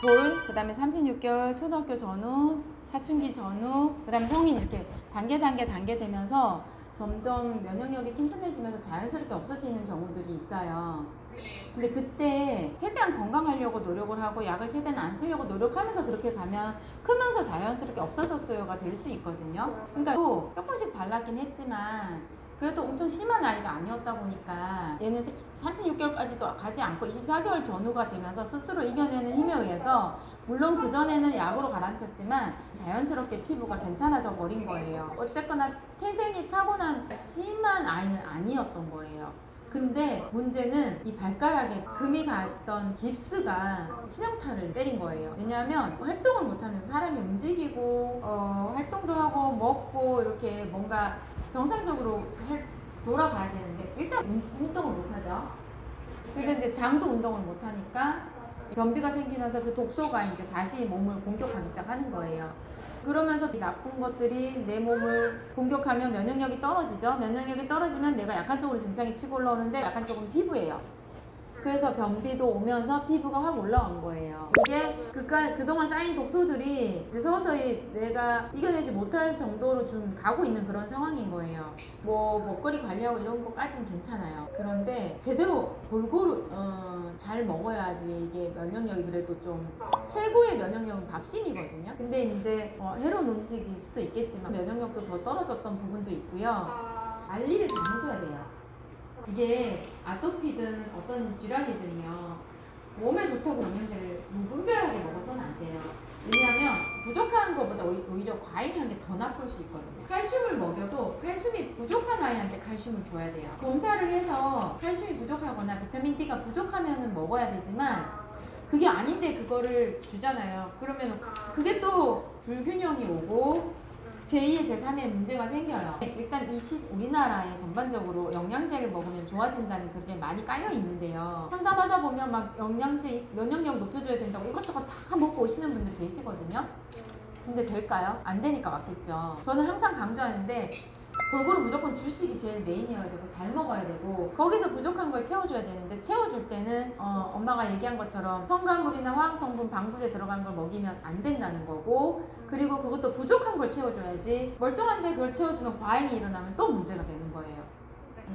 돌, 그 다음에 36개월 초등학교 전후, 사춘기 전후, 그 다음에 성인 이렇게 단계 되면서 점점 면역력이 튼튼해지면서 자연스럽게 없어지는 경우들이 있어요. 근데 그때 최대한 건강하려고 노력을 하고 약을 최대한 안 쓰려고 노력하면서 그렇게 가면 크면서 자연스럽게 없어졌어요가 될 수 있거든요. 그러니까 또 조금씩 발랐긴 했지만 그래도 엄청 심한 아이가 아니었다 보니까 얘는 36개월까지도 가지 않고 24개월 전후가 되면서 스스로 이겨내는 힘에 의해서 물론 그전에는 약으로 가라앉혔지만 자연스럽게 피부가 괜찮아져 버린 거예요. 어쨌거나 태생이 타고난 심한 아이는 아니었던 거예요. 근데 문제는 이 발가락에 금이 갔던 깁스가 치명타를 때린 거예요. 왜냐하면 활동을 못하면서 사람이 움직이고 활동도 하고 먹고 이렇게 뭔가 정상적으로 돌아가야 되는데 일단 운동을 못하죠. 근데 이제 장도 운동을 못하니까 변비가 생기면서 그 독소가 이제 다시 몸을 공격하기 시작하는 거예요. 그러면서 이 나쁜 것들이 내 몸을 공격하면 면역력이 떨어지죠. 면역력이 떨어지면 내가 약한 쪽으로 증상이 치고 올라오는데 약한 쪽은 피부예요. 그래서 변비도 오면서 피부가 확 올라온 거예요. 이게 그동안 쌓인 독소들이 서서히 내가 이겨내지 못할 정도로 좀 가고 있는 그런 상황인 거예요. 뭐 먹거리 관리하고 이런 것까지는 괜찮아요. 그런데 제대로 골고루 잘 먹어야지 이게 면역력이 그래도 좀 최고의 면역력은 밥심이거든요. 근데 이제 해로운 음식일 수도 있겠지만 면역력도 더 떨어졌던 부분도 있고요. 관리를 잘 해줘야 돼요. 이게 아토피든 어떤 질환이든요 몸에 좋다고 영양제를 무분별하게 먹어서는 안 돼요. 왜냐하면 부족한 것보다 오히려 과잉한 게 더 나쁠 수 있거든요. 칼슘을 먹여도 칼슘이 부족한 아이한테 칼슘을 줘야 돼요. 검사를 해서 칼슘이 부족하거나 비타민 D가 부족하면 먹어야 되지만 그게 아닌데 그거를 주잖아요. 그러면 그게 또 불균형이 오고 제2의 제3의 문제가 생겨요. 일단 우리나라에 전반적으로 영양제를 먹으면 좋아진다는 그게 많이 깔려 있는데요. 상담하다 보면 막 영양제 면역력 높여줘야 된다고 이것저것 다 먹고 오시는 분들 계시거든요. 근데 될까요? 안 되니까 맞겠죠. 저는 항상 강조하는데 골고루 무조건 주식이 제일 메인이어야 되고 잘 먹어야 되고 거기서 부족한 걸 채워줘야 되는데 채워줄 때는 엄마가 얘기한 것처럼 첨가물이나 화학성분 방부제 들어간 걸 먹이면 안 된다는 거고 그리고 그것도 부족한 걸 채워줘야지 멀쩡한데 그걸 채워주면 과잉이 일어나면 또 문제가 되는 거예요.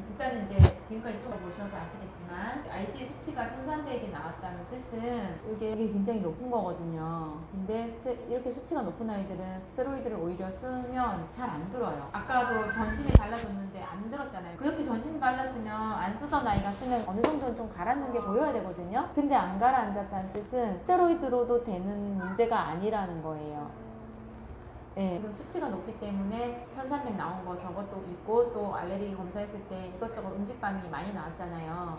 일단 이제 지금까지 쭉 보셔서 아시겠지만 IgE 수치가 1300이 나왔다는 뜻은 이게 굉장히 높은 거거든요. 근데 이렇게 수치가 높은 아이들은 스테로이드를 오히려 쓰면 잘 안 들어요. 아까도 전신에 발라줬는데 안 들었잖아요. 그렇게 전신 발랐으면 안 쓰던 아이가 쓰면 어느 정도는 좀 가라앉는 게 보여야 되거든요. 근데 안 가라앉았다는 뜻은 스테로이드로도 되는 문제가 아니라는 거예요. 네, 지금 수치가 높기 때문에 1300 나온 거 저것도 있고 또 알레르기 검사했을 때 이것저것 음식 반응이 많이 나왔잖아요.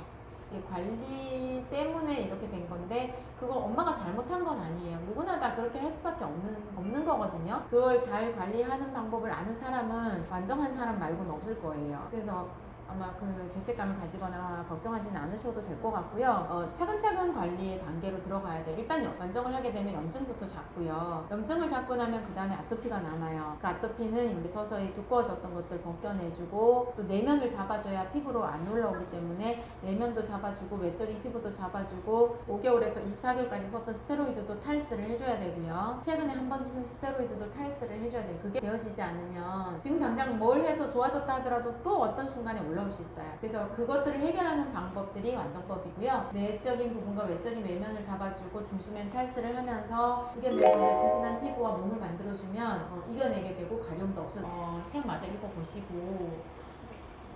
이 관리 때문에 이렇게 된 건데 그거 엄마가 잘못한 건 아니에요. 누구나 다 그렇게 할 수밖에 없는 거거든요. 그걸 잘 관리하는 방법을 아는 사람은 완전한 사람 말고는 없을 거예요. 그래서 아마 그 죄책감을 가지거나 걱정하지는 않으셔도 될 것 같고요. 차근차근 관리의 단계로 들어가야 돼요. 일단 완정을 하게 되면 염증부터 잡고요. 염증을 잡고 나면 그 다음에 아토피가 남아요. 그 아토피는 이제 서서히 두꺼워졌던 것들 벗겨내주고 또 내면을 잡아줘야 피부로 안 올라오기 때문에 내면도 잡아주고 외적인 피부도 잡아주고 5개월에서 24개월까지 썼던 스테로이드도 탈스를 해줘야 되고요. 최근에 한 번 쓴 스테로이드도 탈스를 해줘야 돼요. 그게 되어지지 않으면 지금 당장 뭘 해서 좋아졌다 하더라도 또 어떤 순간에 올라올 수 있어요. 그래서 그것들을 해결하는 방법들이 완전법이고요. 내적인 부분과 외적인 외면을 잡아주고 중심엔 탈스를 하면서 이겨내주는 튼튼한 피부와 몸을 만들어주면 이겨내게 되고 가려움도 없어. 책 마저 읽어보시고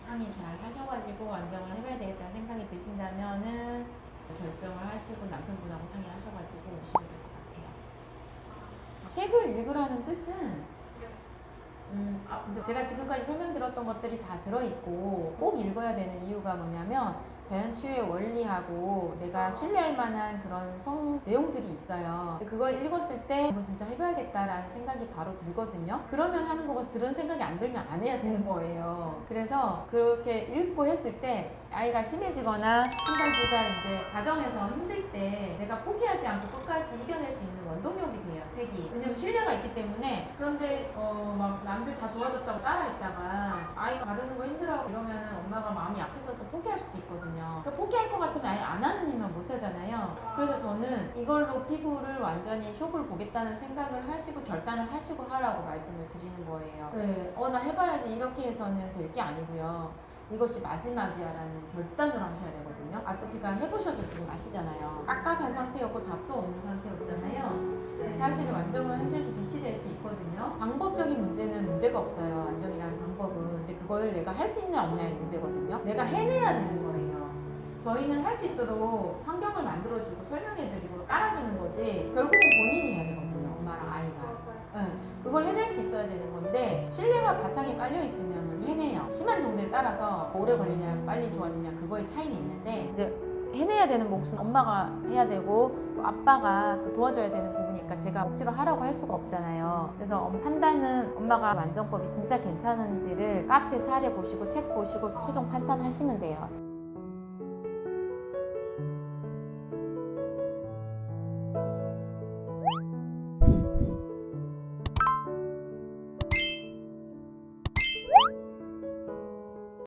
상의 잘 하셔가지고 완정을 해봐야 되겠다는 생각이 드신다면은 결정을 하시고 남편분하고 상의하셔가지고 오시면 될 것 같아요. 책을 읽으라는 뜻은 근데 제가 지금까지 설명드렸던 것들이 다 들어있고 꼭 읽어야 되는 이유가 뭐냐면 자연치유의 원리하고 내가 신뢰할 만한 그런 내용들이 있어요. 그걸 읽었을 때 이거 진짜 해봐야겠다라는 생각이 바로 들거든요. 그러면 하는 거고 들은 생각이 안 들면 안 해야 되는 거예요. 그래서 그렇게 읽고 했을 때 아이가 심해지거나 한 달, 두 달 이제 가정에서 힘들 때 내가 포기하지 않고 끝까지 이겨낼 수 있는 원동력이 돼요, 책이. 왜냐면 신뢰가 있기 때문에. 그런데 막 남들 다 좋아졌다고 따라했다가 아이가 바르는 거 힘들어 이러면 엄마가 마음이 약해져서 포기할 수도 있거든요. 그러니까 포기할 것 같으면 아예 안 하는 일만 못 하잖아요. 그래서 저는 이걸로 피부를 완전히 숍을 보겠다는 생각을 하시고 결단을 하시고 하라고 말씀을 드리는 거예요. 네. 나 해봐야지 이렇게 해서는 될 게 아니고요. 이것이 마지막이야라는 결단을 하셔야 되거든요. 아토피가 해보셔서 지금 아시잖아요. 깝깝한 상태였고 답도 없는 상태였잖아요. 근데 사실은 완전은 한줄기 빛이 될 수 있거든요. 방법적인 문제는 문제가 없어요. 안정이라는 방법은. 근데 그걸 내가 할 수 있냐 없냐의 문제거든요. 내가 해내야 되는 거예요. 저희는 할 수 있도록 환경을 만들어주고 설명해드리고 깔아주는 거지 결국은 본인이 해야 되거든요. 엄마랑 아이가. 그걸 해낼 수 있어야 되는 건데 신뢰가 바탕에 깔려 있으면 해내요. 심한 정도에 따라서 오래 걸리냐 빨리 좋아지냐 그거의 차이는 있는데 이제 해내야 되는 몫은 엄마가 해야 되고 또 아빠가 또 도와줘야 되는 부분이니까 제가 억지로 하라고 할 수가 없잖아요. 그래서 판단은 엄마가 안정법이 진짜 괜찮은지를 카페 사례 보시고 책 보시고 최종 판단하시면 돼요.